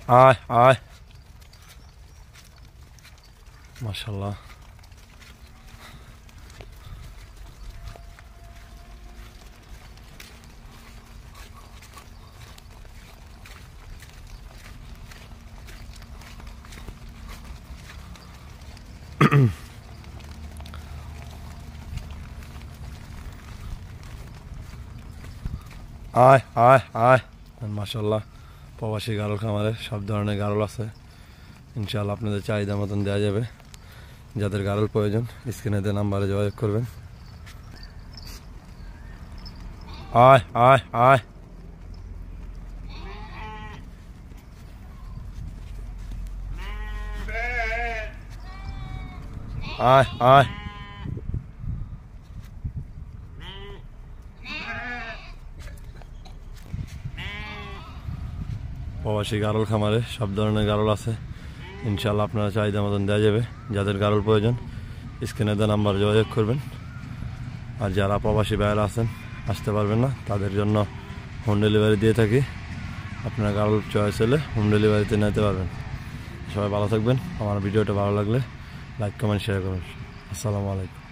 আয় আয় মাশাআল্লাহ। আয় আয় আয় মাশাআল্লাহ। প্রবাসী গারল খামারে সব ধরনের গারল আছে, ইনশাআল্লাহ আপনাদের চাহিদা মতন দেওয়া যাবে। যাদের গারল প্রয়োজন স্ক্রিনে দেওয়া নাম্বারে যোগাযোগ করবেন। আয় আয় আয় আয় আয় প্রবাসী গারল খামারে সব ধরনের গারল আছে, ইনশাআল্লাহ আপনারা চাহিদা মতন দেওয়া যাবে। যাদের গারল প্রয়োজন স্ক্রিনে দেওয়া নাম্বারে যোগাযোগ করবেন। আর যারা প্রবাসী বাইরে আছেন আসতে পারবেন না, তাদের জন্য হোম ডেলিভারি দিয়ে থাকি। আপনার গারল চয়েস হলে হোম ডেলিভারিতে নিতে পারবেন। সবাই ভালো থাকবেন। আমার ভিডিওটা ভালো লাগলে লাইক কমেন্ট শেয়ার করুন। আসসালামু আলাইকুম।